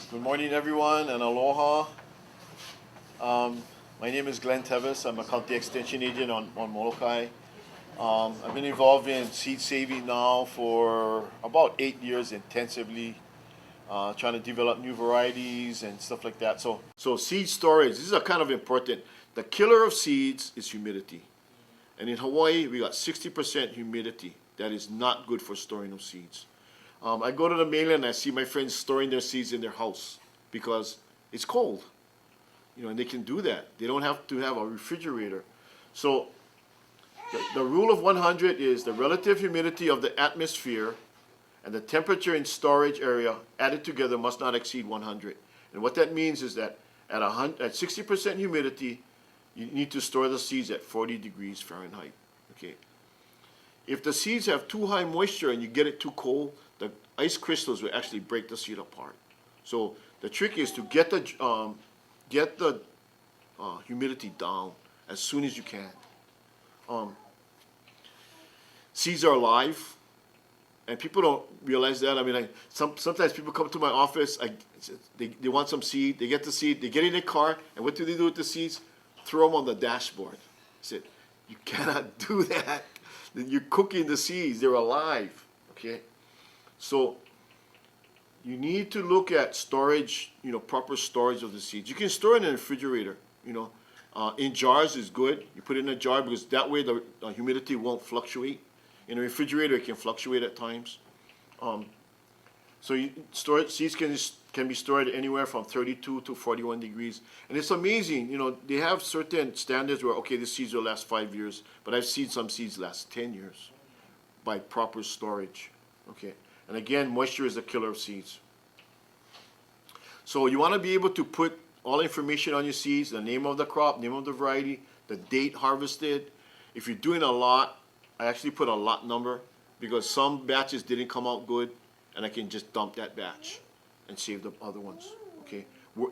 Good morning, everyone, and aloha. Um, my name is Glenn Tevis. I'm a county extension agent on Molokai. I've been involved in seed saving now for about 8 years intensively, trying to develop new varieties and stuff like that. So seed storage, these are kind of important. The killer of seeds is humidity. And in Hawaii, we got 60% humidity. That is not good for storing of seeds. I go to the mainland and I see my friends storing their seeds in their house because it's cold, and they can do that. They don't have to have a refrigerator. So the rule of 100 is the relative humidity of the atmosphere and the temperature in storage area added together must not exceed 100. And what that means is that at 60% humidity, you need to store the seeds at 40 degrees Fahrenheit. Okay. If the seeds have too high moisture and you get it too cold, the ice crystals will actually break the seed apart. So the trick is to get the humidity down as soon as you can. Seeds are alive, and people don't realize that. I mean, sometimes people come to my office. They want some seed. They get the seed. They get in their car, and what do they do with the seeds? Throw them on the dashboard. I said, you cannot do that. You're cooking the seeds. They're alive. Okay, so you need to look at storage. Proper storage of the seeds. You can store it in a refrigerator. In jars is good. You put it in a jar because that way the humidity won't fluctuate. In a refrigerator, it can fluctuate at times. So seeds can be stored anywhere from 32 to 41 degrees. And it's amazing, they have certain standards where, okay, the seeds will last 5 years, but I've seen some seeds last 10 years by proper storage, okay? And again, moisture is the killer of seeds. So you want to be able to put all information on your seeds, the name of the crop, name of the variety, the date harvested. If you're doing a lot, I actually put a lot number because some batches didn't come out good, and I can just dump that batch and save the other ones, okay?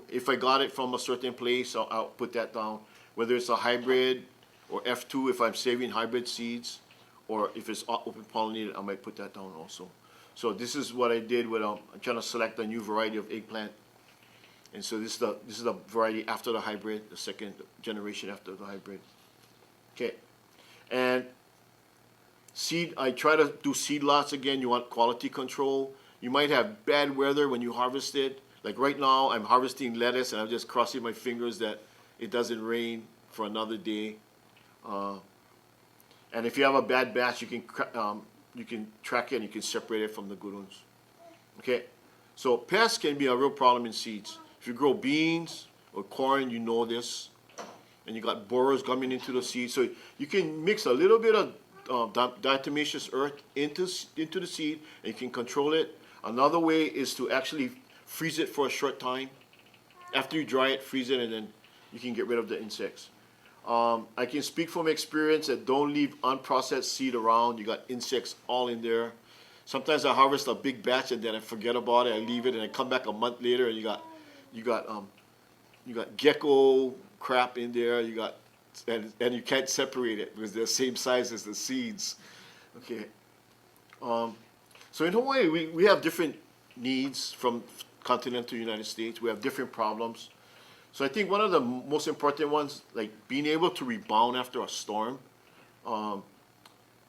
If I got it from a certain place, I'll put that down. Whether it's a hybrid or F2 if I'm saving hybrid seeds, or if it's open pollinated, I might put that down also. So this is what I did when I'm trying to select a new variety of eggplant. And so this is the variety after the hybrid, the second generation after the hybrid. Okay, and seed, I try to do seed lots again. You want quality control. You might have bad weather when you harvest it. Like right now, I'm harvesting lettuce, and I'm just crossing my fingers that it doesn't rain for another day. And if you have a bad batch, you can track it and you can separate it from the good ones. Okay, so pests can be a real problem in seeds. If you grow beans or corn, you know this, and you got borers coming into the seed. So you can mix a little bit of diatomaceous earth into the seed, and you can control it. Another way is to actually freeze it for a short time. After you dry it, freeze it, and then you can get rid of the insects. I can speak from experience that don't leave unprocessed seed around. You got insects all in there. Sometimes I harvest a big batch and then I forget about it. I leave it and I come back a month later and you got gecko crap in there. And you can't separate it because they're the same size as the seeds. Okay. So in Hawaii, we have different needs from continental United States. We have different problems. So I think one of the most important ones, like being able to rebound after a storm,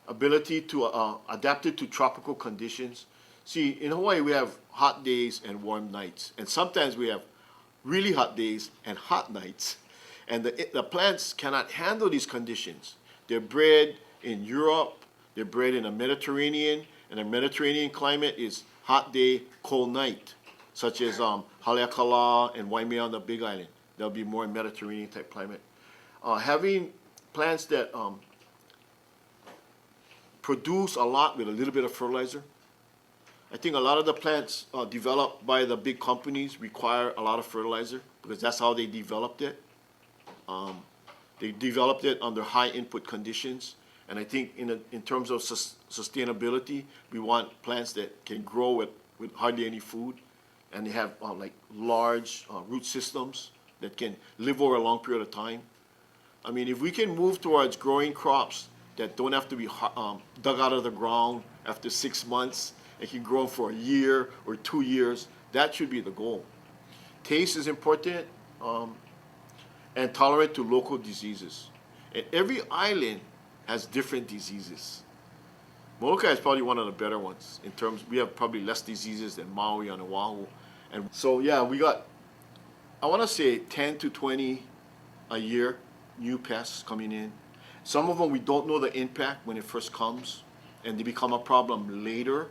ability to adapt it to tropical conditions. See, in Hawaii, we have hot days and warm nights. And sometimes we have really hot days and hot nights. And the plants cannot handle these conditions. They're bred in Europe, they're bred in the Mediterranean, and the Mediterranean climate is hot day, cold night, such as Haleakala and Waimea on the Big Island. There'll be more Mediterranean type climate. Having plants that produce a lot with a little bit of fertilizer. I think a lot of the plants developed by the big companies require a lot of fertilizer because that's how they developed it. They developed it under high input conditions, and I think in terms of sustainability, we want plants that can grow with hardly any food, and they have like large root systems that can live over a long period of time. I mean, if we can move towards growing crops that don't have to be dug out of the ground after 6 months and can grow for a year or 2 years, that should be the goal. taste is important, and tolerant to local diseases. And every island has different diseases. Molokai is probably one of the better ones in terms, we have probably less diseases than Maui and Oahu. And so yeah, we got, I want to say 10 to 20 a year, new pests coming in. Some of them we don't know the impact when it first comes, and they become a problem later.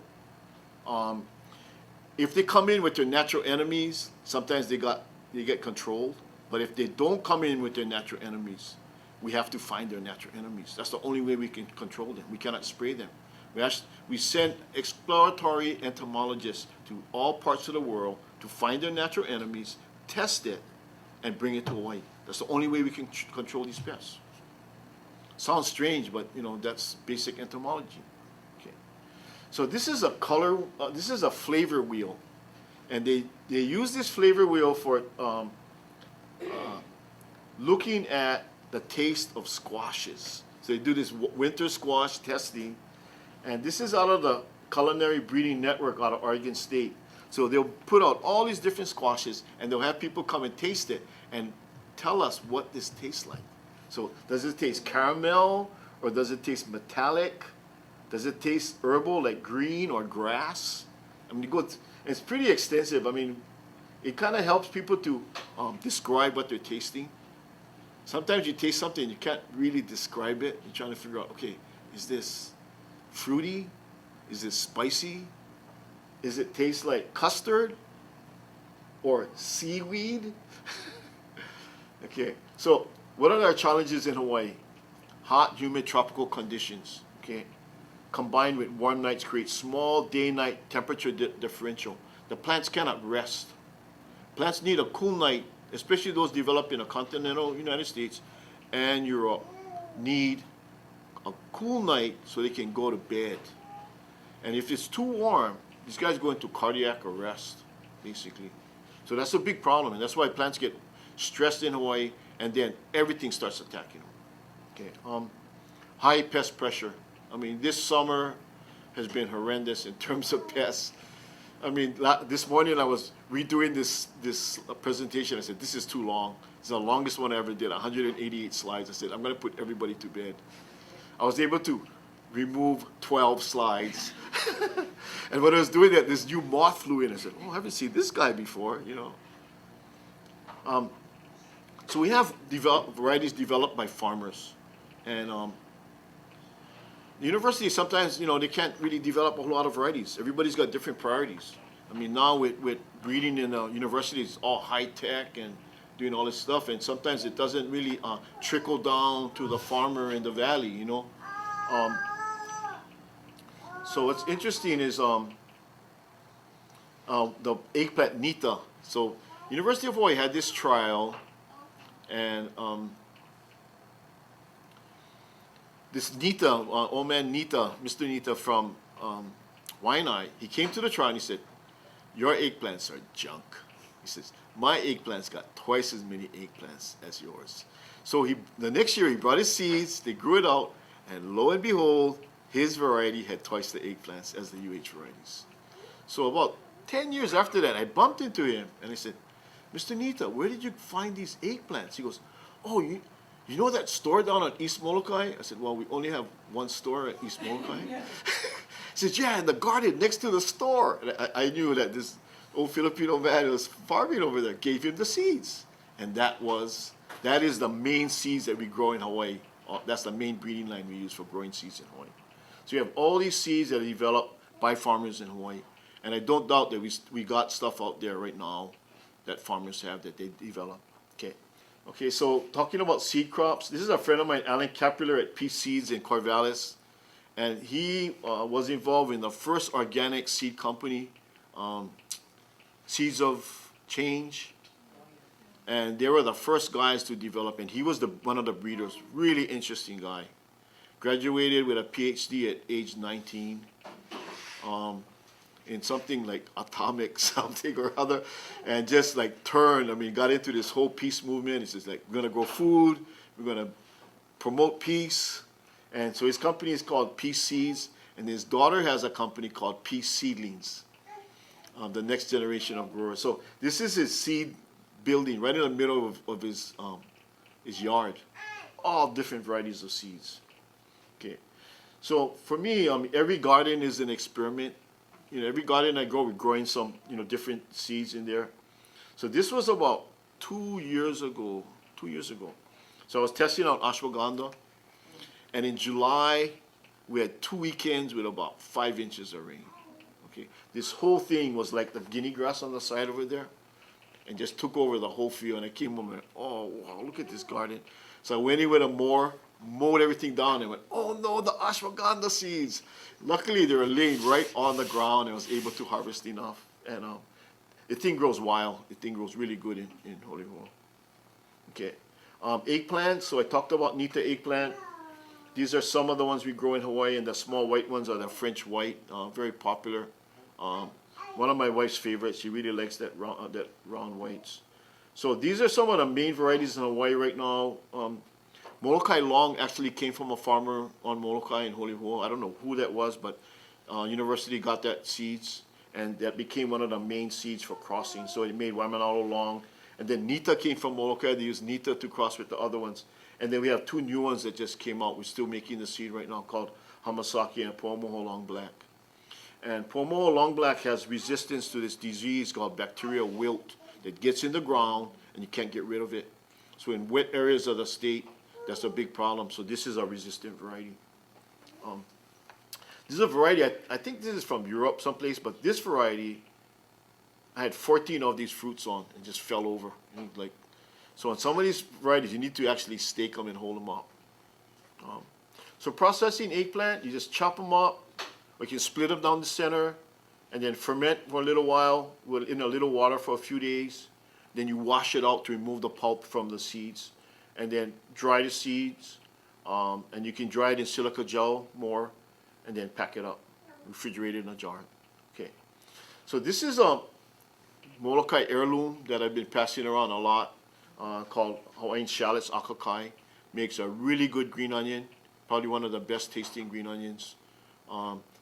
If they come in with their natural enemies, sometimes they get controlled. But if they don't come in with their natural enemies, we have to find their natural enemies. That's the only way we can control them. We cannot spray them. We send exploratory entomologists to all parts of the world to find their natural enemies, test it, and bring it to Hawaii. That's the only way we can control these pests. Sounds strange, but you know, that's basic entomology. Okay. So this is a color, this is a flavor wheel. And they use this flavor wheel for looking at the taste of squashes. So they do this winter squash testing. And this is out of the Culinary Breeding Network out of Oregon State. So they'll put out all these different squashes, and they'll have people come and taste it and tell us what this tastes like. So does it taste caramel, or does it taste metallic? Does it taste herbal like green or grass? I mean, it's pretty extensive. I mean, it kind of helps people to describe what they're tasting. Sometimes you taste something and you can't really describe it. You're trying to figure out, okay, is this fruity? Is it spicy? Is it taste like custard or seaweed? Okay, so what are our challenges in Hawaii? Hot, humid, tropical conditions, okay, combined with warm nights create small day-night temperature differential. The plants cannot rest. Plants need a cool night, especially those developed in the continental United States and Europe, need a cool night so they can go to bed. And if it's too warm, these guys go into cardiac arrest, basically. So that's a big problem, and that's why plants get stressed in Hawaii, and then everything starts attacking them. Okay. High pest pressure. I mean, this summer has been horrendous in terms of pests. I mean, this morning I was redoing this presentation. I said, this is too long. It's the longest one I ever did, 188 slides. I said, I'm going to put everybody to bed. I was able to remove 12 slides. And when I was doing that, this new moth flew in. I said, oh, I haven't seen this guy before, you know. So we have varieties developed by farmers. And the university sometimes, you know, they can't really develop a whole lot of varieties. Everybody's got different priorities. I mean, now with breeding in the university, it's all high tech and doing all this stuff, and sometimes it doesn't really trickle down to the farmer in the valley, you know. So what's interesting is the eggplant Nita. So University of Hawaii had this trial, and this Nita, old man Nita, Mr. Nita from Waianae, he came to the trial and he said, your eggplants are junk. He says, my eggplants got twice as many eggplants as yours. So the next year he brought his seeds, they grew it out, and lo and behold, his variety had twice the eggplants as the UH varieties. So about 10 years after that, I bumped into him and I said, Mr. Nita, where did you find these eggplants? He goes, oh, you know that store down at East Molokai? I said, well, we only have one store at East Molokai. He said, yeah, in the garden next to the store. And I knew that this old Filipino man who was farming over there gave him the seeds. And that is the main seeds that we grow in Hawaii. That's the main breeding line we use for growing seeds in Hawaii. So you have all these seeds that are developed by farmers in Hawaii. And I don't doubt that we got stuff out there right now that farmers have that they develop. Okay, so talking about seed crops, this is a friend of mine, Alan Capular at Peace Seeds in Corvallis. And he was involved in the first organic seed company, Seeds of Change. And they were the first guys to develop, and he was one of the breeders. Really interesting guy. Graduated with a PhD at age 19 in something like atomic something or other, and just like got into this whole peace movement. He says, like, we're going to grow food, we're going to promote peace. And so his company is called Peace Seeds, and his daughter has a company called Peace Seedlings, the next generation of growers. So this is his seed building right in the middle of his yard, all different varieties of seeds. Okay, so for me, every garden is an experiment. You know, every garden I grow, we're growing some, you know, different seeds in there. So this was about 2 years ago. 2 years ago. So I was testing out ashwagandha, and in July we had 2 weekends with about 5 inches of rain. Okay, this whole thing was like the guinea grass on the side over there, and just took over the whole field. And I came home and went, oh wow, look at this garden. So I went in with a mower, mowed everything down, and went, oh no, the ashwagandha seeds. Luckily they were laying right on the ground, and I was able to harvest enough. And the thing grows wild. The thing grows really good in Holy Hole. Okay, eggplant. So I talked about Nita eggplant. These are some of the ones we grow in Hawaii, and the small white ones are the French white, very popular. One of my wife's favorites. She really likes that round whites. So these are some of the main varieties in Hawaii right now. Molokai Long actually came from a farmer on Molokai in Holy Hole. I don't know who that was, but university got that seeds, and that became one of the main seeds for crossing. So it made Waimanalo Long. And then Nita came from Molokai. They used Nita to cross with the other ones. And then we have 2 new ones that just came out. We're still making the seed right now, called Hamasaki and Po'omoho Long Black. And Po'omoho Long Black has resistance to this disease called bacterial wilt that gets in the ground and you can't get rid of it. So in wet areas of the state, that's a big problem. So this is a resistant variety. This is a variety, I think this is from Europe someplace, but this variety, I had 14 of these fruits on and just fell over. So on some of these varieties, you need to actually stake them and hold them up. So processing eggplant, you just chop them up, or you can split them down the center, and then ferment for a little while in a little water for a few days. Then you wash it out to remove the pulp from the seeds, and then dry the seeds, and you can dry it in silica gel more, and then pack it up, refrigerate it in a jar. Okay, so this is a Molokai heirloom that I've been passing around a lot, called Hawaiian Shallots Akakai. Makes a really good green onion, probably one of the best tasting green onions.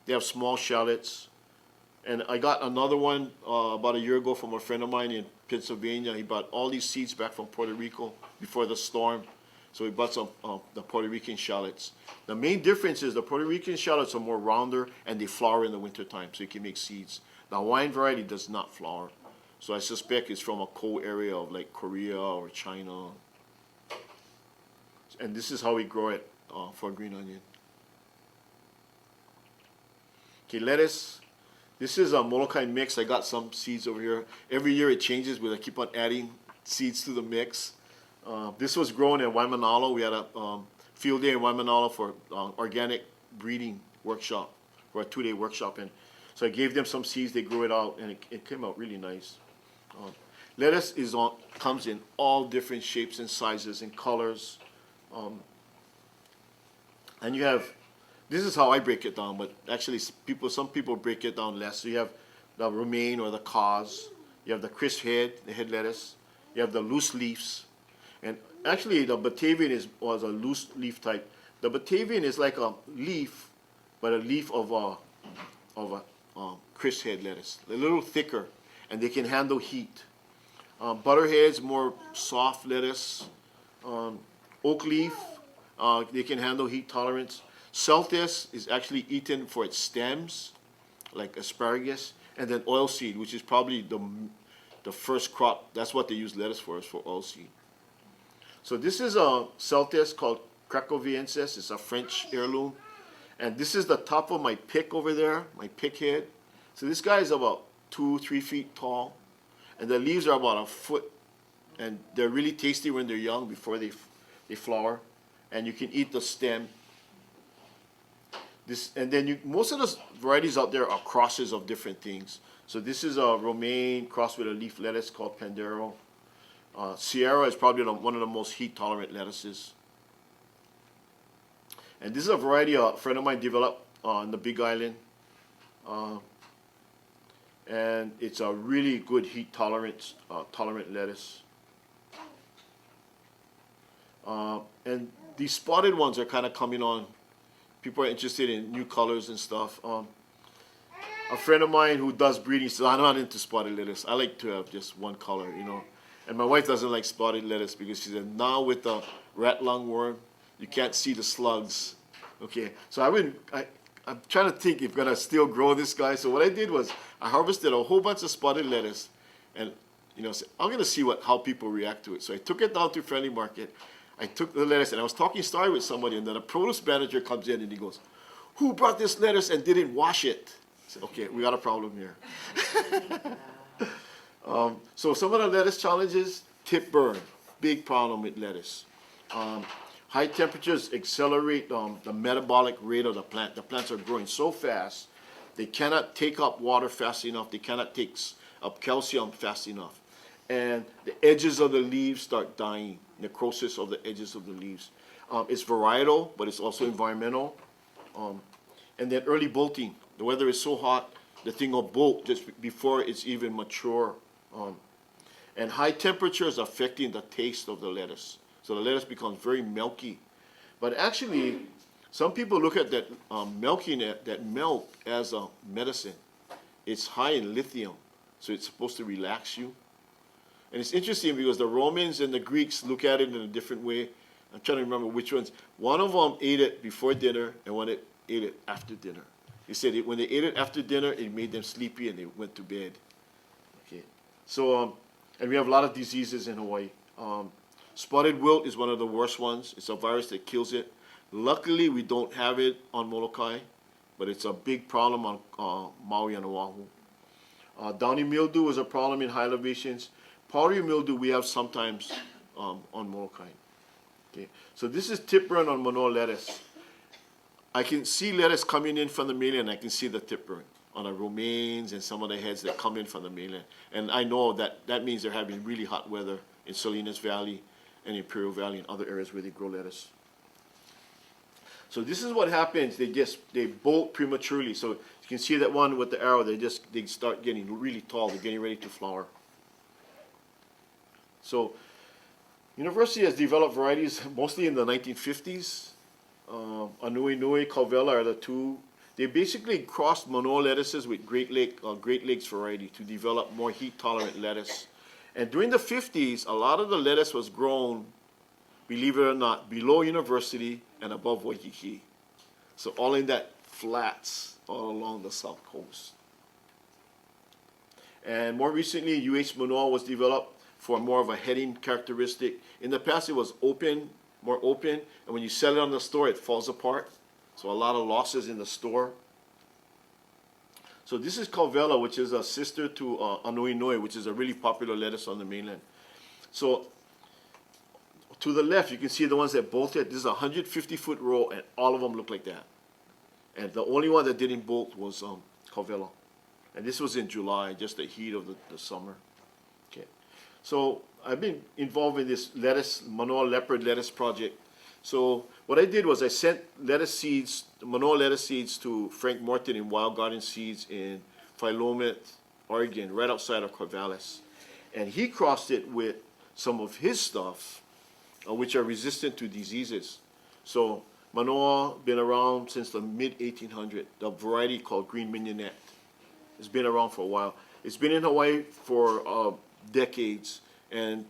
They have small shallots. And I got another one about a year ago from a friend of mine in Pennsylvania. He bought all these seeds back from Puerto Rico before the storm. So he bought some the Puerto Rican shallots. The main difference is the Puerto Rican shallots are more rounder and they flower in the wintertime, so you can make seeds. The Hawaiian variety does not flower. So I suspect it's from a cold area of like Korea or China. And this is how we grow it for green onion. Okay, lettuce. This is a Molokai mix. I got some seeds over here. Every year it changes, but I keep on adding seeds to the mix. This was grown in Waimanalo. We had a field day in Waimanalo for organic breeding workshop, for a 2-day workshop. And so I gave them some seeds. They grew it out, and it came out really nice. Lettuce comes in all different shapes and sizes and colors. And you have, this is how I break it down, but actually some people break it down less. So you have the romaine or the cause. You have the crisp head, the head lettuce. You have the loose leaves. And actually the Batavian was a loose leaf type. The Batavian is like a leaf, but a leaf of a crisp head lettuce. A little thicker, and they can handle heat. Butterhead's more soft lettuce. Oak leaf, they can handle heat tolerance. Celtis is actually eaten for its stems, like asparagus, and then oilseed, which is probably the first crop. That's what they use lettuce for, is for oilseed. So this is a Celtis called Cracoviensis. It's a French heirloom. And this is the top of my pick over there, my pick head. So this guy is about 2-3 feet tall. And the leaves are about a foot. And they're really tasty when they're young before they flower. And you can eat the stem. And then most of the varieties out there are crosses of different things. So this is a romaine crossed with a leaf lettuce called Pandero. Sierra is probably one of the most heat-tolerant lettuces. And this is a variety a friend of mine developed on the Big Island. And it's a really good heat-tolerant lettuce. And these spotted ones are kind of coming on. People are interested in new colors and stuff. A friend of mine who does breeding says, I'm not into spotted lettuce. I like to have just one color, you know. And my wife doesn't like spotted lettuce because she said now with the rat lungworm, you can't see the slugs. Okay, so I'm trying to think if I'm gonna still grow this guy. So what I did was I harvested a whole bunch of spotted lettuce, and I'm gonna see how people react to it. So I took it down to Friendly Market. I took the lettuce and I was talking story with somebody, and then a produce manager comes in and he goes, "Who brought this lettuce and didn't wash it?" I said, "Okay, we got a problem here." So some of the lettuce challenges: tip burn, big problem with lettuce. High temperatures accelerate the metabolic rate of the plant. The plants are growing so fast, they cannot take up water fast enough. They cannot take up calcium fast enough. And the edges of the leaves start dying, necrosis of the edges of the leaves. It's varietal, but it's also environmental. And then early bolting. The weather is so hot, the thing will bolt just before it's even mature. And high temperatures affecting the taste of the lettuce. So the lettuce becomes very milky. But actually, some people look at that that milk as a medicine. It's high in lithium, so it's supposed to relax you. And it's interesting because the Romans and the Greeks look at it in a different way. I'm trying to remember which ones. One of them ate it before dinner, and one ate it after dinner. They said when they ate it after dinner, it made them sleepy, and they went to bed. Okay. So, and we have a lot of diseases in Hawaii. Spotted wilt is one of the worst ones. It's a virus that kills it. Luckily, we don't have it on Molokai, but it's a big problem on Maui and Oahu. Downy mildew is a problem in high elevations. Powdery mildew we have sometimes on Molokai. Okay, so this is tip burn on Manoa lettuce. I can see lettuce coming in from the mainland. I can see the tip burn on the romaines and some of the heads that come in from the mainland. And I know that means they're having really hot weather in Salinas Valley and Imperial Valley and other areas where they grow lettuce. So this is what happens. They bolt prematurely. So you can see that one with the arrow. They start getting really tall. They're getting ready to flower. So university has developed varieties mostly in the 1950s. Anui Nui, Calvella are the two. They basically crossed Manoa lettuces with Great Lakes variety to develop more heat-tolerant lettuce. And during the 50s, a lot of the lettuce was grown, believe it or not, below University and above Waikiki. So all in that flats all along the south coast. And more recently, UH Manoa was developed for more of a heading characteristic. In the past, it was open, more open, and when you sell it on the store, it falls apart. So a lot of losses in the store. So this is Calvella, which is a sister to Anui Nui, which is a really popular lettuce on the mainland. So to the left, you can see the ones that bolted. This is a 150-foot row, and all of them look like that. And the only one that didn't bolt was Calvella. And this was in July, just the heat of the summer. Okay. So I've been involved in this Manoa leopard lettuce project. So what I did was I sent Manoa lettuce seeds to Frank Morton in Wild Garden Seeds in Philomath, Oregon, right outside of Corvallis. And he crossed it with some of his stuff, which are resistant to diseases. So Manoa been around since the mid-1800s. The variety called Green Mignonette. It's been around for a while. It's been in Hawaii for decades, and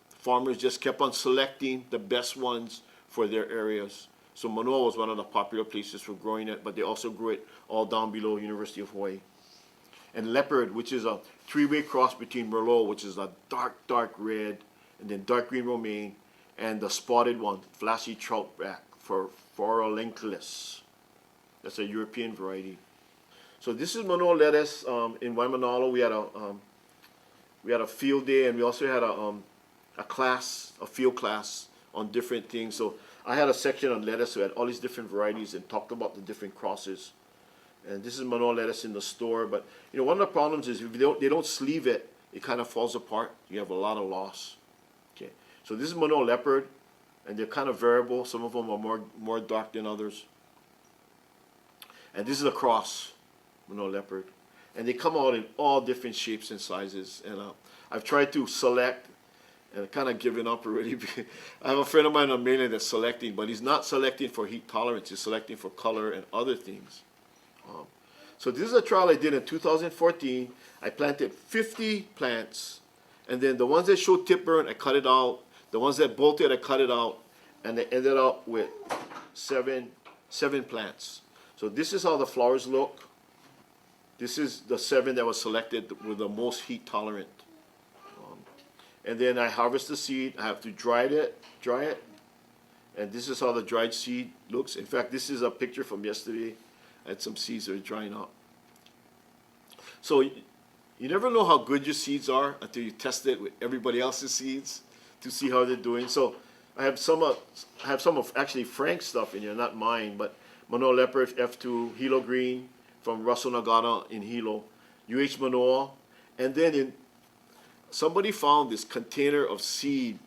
farmers just kept on selecting the best ones for their areas. So Manoa was one of the popular places for growing it, but they also grew it all down below University of Hawaii. And leopard, which is a three-way cross between Merlot, which is a dark red, and then dark green romaine, and the spotted one, flashy troutback for Phoralenculus. That's a European variety. So this is Manoa lettuce in Waimanalo. We had a field day, and we also had a field class on different things. So I had a section on lettuce. We had all these different varieties and talked about the different crosses. And this is Manoa lettuce in the store. But one of the problems is if they don't sleeve it, it kind of falls apart. You have a lot of loss. Okay. So this is Manoa leopard, and they're kind of variable. Some of them are more dark than others. And this is a cross, Manoa leopard. And they come out in all different shapes and sizes. And I've tried to select, and I've kind of given up already. I have a friend of mine on mainland that's selecting, but he's not selecting for heat tolerance. He's selecting for color and other things. So this is a trial I did in 2014. I planted 50 plants, And then the ones that show tip burn, I cut it out. The ones that bolted, I cut it out. And they ended up with seven plants. So this is how the flowers look. This is the 7 that was selected with the most heat tolerant. And then I harvest the seed. I have to dry it. And this is how the dried seed looks. In fact, this is a picture from yesterday. I had some seeds that are drying up. So you never know how good your seeds are until you test it with everybody else's seeds to see how they're doing. So I have some of actually Frank's stuff in here, not mine, but Manoa Leopard F2, Hilo Green from Russell Nagata in Hilo, UH Manoa, and then somebody found this container of seed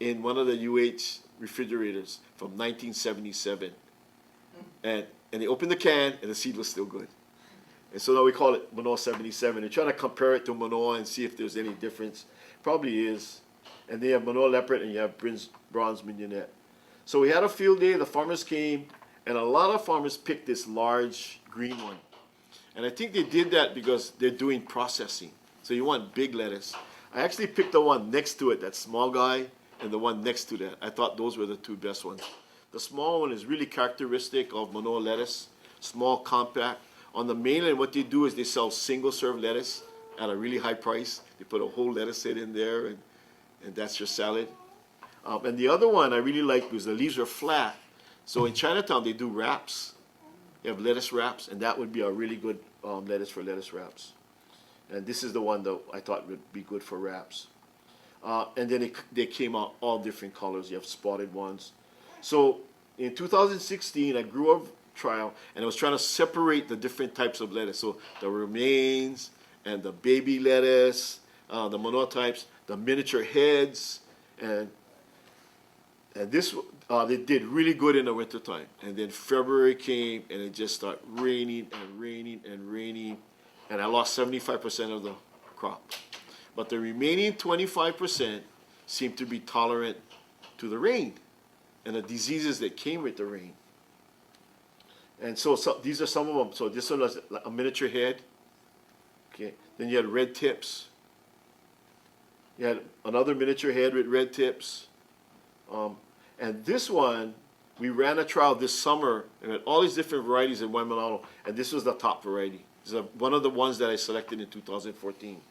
in one of the UH refrigerators from 1977, and they opened the can and the seed was still good. And so now we call it Manoa 77. They're trying to compare it to Manoa and see if there's any difference. Probably is. And they have Manoa Leopard and you have Bronze Mignonette. So we had a field day, the farmers came, and a lot of farmers picked this large green one. And I think they did that because they're doing processing. So you want big lettuce. I actually picked the one next to it, that small guy, and the one next to that. I thought those were the 2 best ones. The small one is really characteristic of Manoa lettuce, small, compact. On the mainland, what they do is they sell single-serve lettuce at a really high price. They put a whole lettuce head in there, and that's your salad. And the other one I really like because the leaves are flat. So in Chinatown, they do wraps. They have lettuce wraps, and that would be a really good lettuce for lettuce wraps. And this is the one that I thought would be good for wraps. And then they came out all different colors. You have spotted ones. So in 2016, I grew a trial, and I was trying to separate the different types of lettuce. So the romaines and the baby lettuce, the Manoa types, the miniature heads, and this they did really good in the wintertime. And then February came, and it just started raining and raining and raining, and I lost 75% of the crop. But the remaining 25% seemed to be tolerant to the rain and the diseases that came with the rain. And so these are some of them. So this one was a miniature head. Okay. Then you had red tips. You had another miniature head with red tips. And this one, we ran a trial this summer and had all these different varieties in Waimanalo, and this was the top variety. This is one of the ones that I selected in 2014.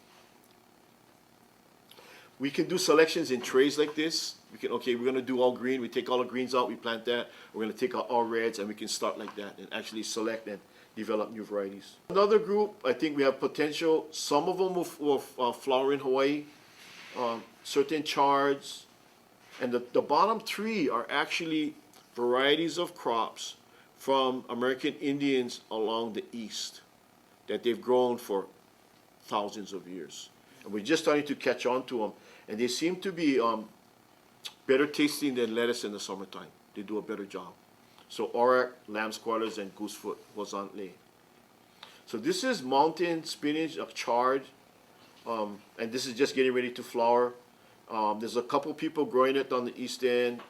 We can do selections in trays like this. We can, okay, we're gonna do all green. We take all the greens out, we plant that. We're gonna take out all reds, and we can start like that and actually select and develop new varieties. Another group, I think we have potential. Some of them will flower in Hawaii, certain chards. And the bottom 3 are actually varieties of crops from American Indians along the east that they've grown for thousands of years. And we're just starting to catch on to them. And they seem to be better tasting than lettuce in the summertime. They do a better job. So auroch, lamb's quarters, and goosefoot was on lay. So this is mountain spinach, a chard, and this is just getting ready to flower. There's a couple people growing it on the east end.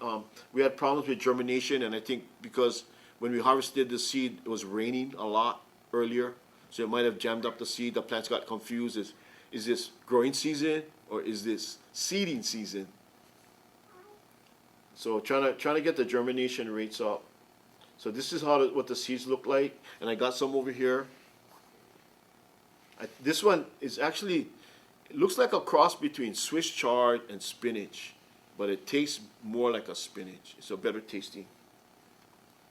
We had problems with germination, and I think because when we harvested the seed, it was raining a lot earlier, so it might have jammed up the seed. The plants got confused. Is this growing season or is this seeding season? So trying to get the germination rates up. So this is what the seeds look like, and I got some over here. This one is actually, it looks like a cross between Swiss chard and spinach, but it tastes more like a spinach. It's a better tasting.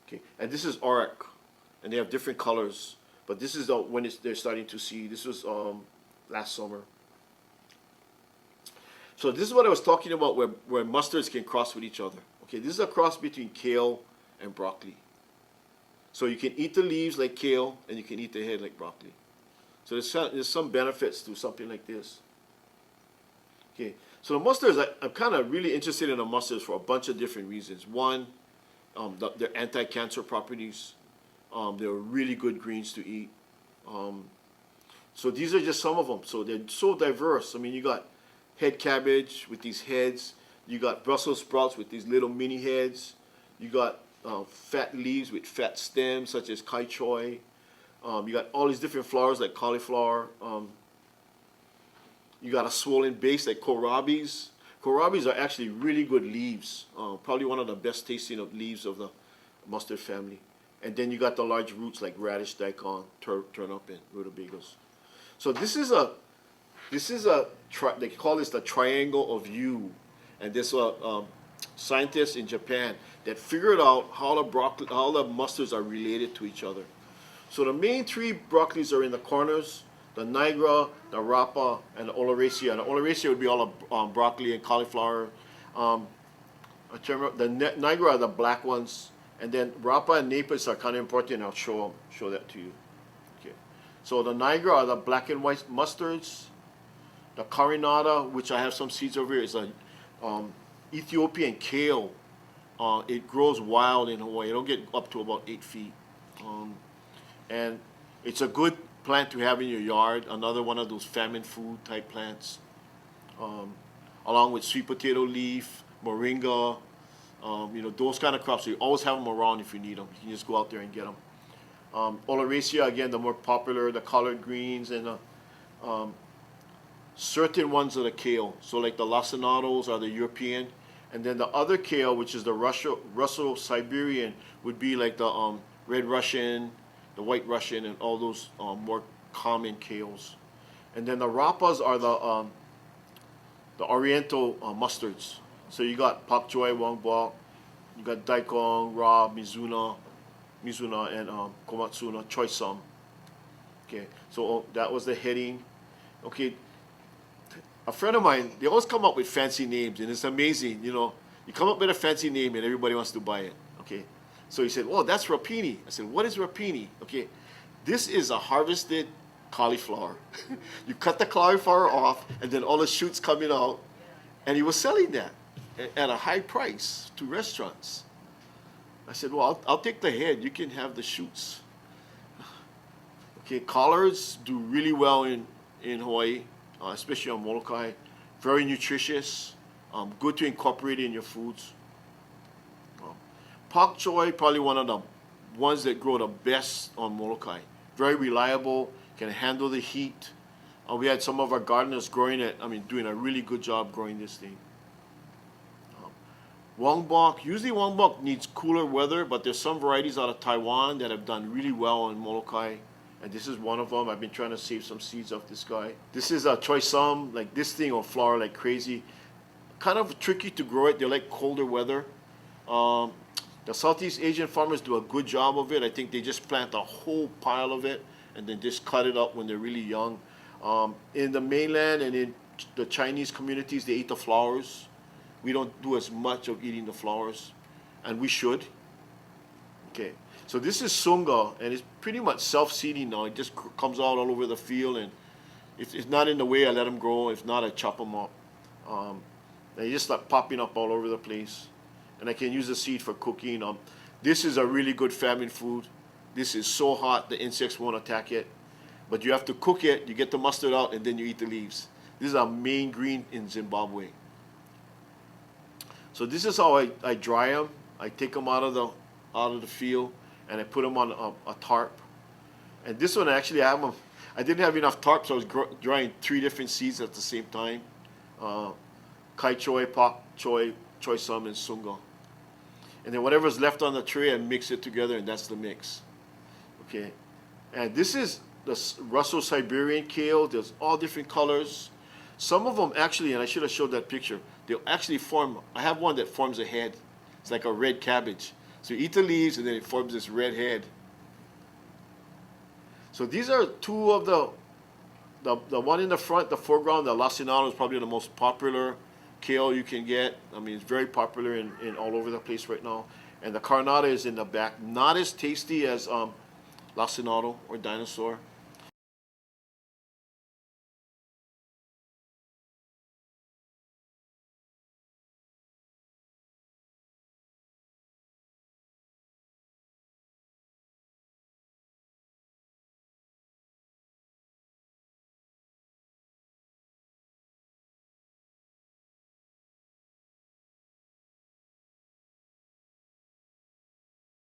Okay, and this is auroch, and they have different colors, but this is when they're starting to see. This was last summer. So this is what I was talking about, where mustards can cross with each other. Okay, this is a cross between kale and broccoli. So you can eat the leaves like kale, and you can eat the head like broccoli. So there's some benefits to something like this. Okay, so the mustards, I'm kind of really interested in the mustards for a bunch of different reasons. One, their anti-cancer properties. They're really good greens to eat. So these are just some of them. So they're so diverse. I mean, you got head cabbage with these heads. You got Brussels sprouts with these little mini heads. You got fat leaves with fat stems, such as kai choy. You got all these different flowers like cauliflower. You got a swollen base like kohlrabis. Kohlrabis are actually really good leaves. Probably one of the best tasting of leaves of the mustard family. And then you got the large roots like radish, daikon, turnip, and rutabagas. So they call this the triangle of you. And this scientists in Japan that figured out how the mustards are related to each other. So the main three broccolis are in the corners: the Nigra, the Rapa, and the Oleracea. And the Oleracea would be all of broccoli and cauliflower. The Nigra are the black ones, and then Rapa and Napus are kind of important. I'll show that to you. Okay. So the Nigra are the black and white mustards. The Carinata, which I have some seeds over here, is a Ethiopian kale. It grows wild in Hawaii. It'll get up to about 8 feet. And it's a good plant to have in your yard. Another one of those famine food type plants. Along with sweet potato leaf, moringa, those kind of crops. So you always have them around if you need them. You can just go out there and get them. Oleracea, again, the more popular, the collard greens, and certain ones of the kale. So like the lacinatos are the European. And then the other kale, which is the Russo-Siberian, would be like the red Russian, the white Russian, and all those more common kales. And then the Rapas are the Oriental mustards. So you got pak choi, wang bok, you got daikon, ra, mizuna, and komatsuna, choy sum. Okay, so that was the heading. Okay, a friend of mine, they always come up with fancy names, and it's amazing, you come up with a fancy name and everybody wants to buy it, okay? So he said, oh, that's rapini. I said, what is rapini? Okay, this is a harvested cauliflower. You cut the cauliflower off, and then all the shoots coming out, and he was selling that at a high price to restaurants. I said, well, I'll take the head. You can have the shoots. Okay, collards do really well in Hawaii. Especially on Molokai, very nutritious, good to incorporate in your foods. Pak choi, probably one of the ones that grow the best on Molokai. Very reliable, can handle the heat. We had some of our gardeners growing it, doing a really good job growing this thing. Wongbok, usually Wongbok needs cooler weather, but there's some varieties out of Taiwan that have done really well on Molokai. And this is one of them. I've been trying to save some seeds off this guy. This is a choy sum. Like this thing will flower like crazy. Kind of tricky to grow it. They like colder weather. The Southeast Asian farmers do a good job of it. I think they just plant a whole pile of it and then just cut it up when they're really young. In the mainland and in the Chinese communities, they eat the flowers. We don't do as much of eating the flowers, and we should. Okay. So this is sunga, and it's pretty much self-seeding now. It just comes out all over the field, and if it's not in the way, I let them grow. If not, I chop them up. They just start popping up all over the place, and I can use the seed for cooking. This is a really good famine food. This is so hot, the insects won't attack it. But you have to cook it, you get the mustard out, and then you eat the leaves. This is our main green in Zimbabwe. So this is how I dry them. I take them out of the field, and I put them on a tarp. And this one, actually, I didn't have enough tarp, so I was drying 3 different seeds at the same time. Kai choy, pak choy, choy sum, and sunga. And then whatever's left on the tray, I mix it together, and that's the mix. Okay. And this is the Russo-Siberian kale. There's all different colors. Some of them actually, and I should have showed that picture, they'll actually form, I have one that forms a head. It's like a red cabbage. So you eat the leaves, and then it forms this red head. So these are 2 of the one in the front, the foreground, the lacinato is probably the most popular kale you can get. It's very popular in all over the place right now. And the carinata is in the back. Not as tasty as lacinato or dinosaur.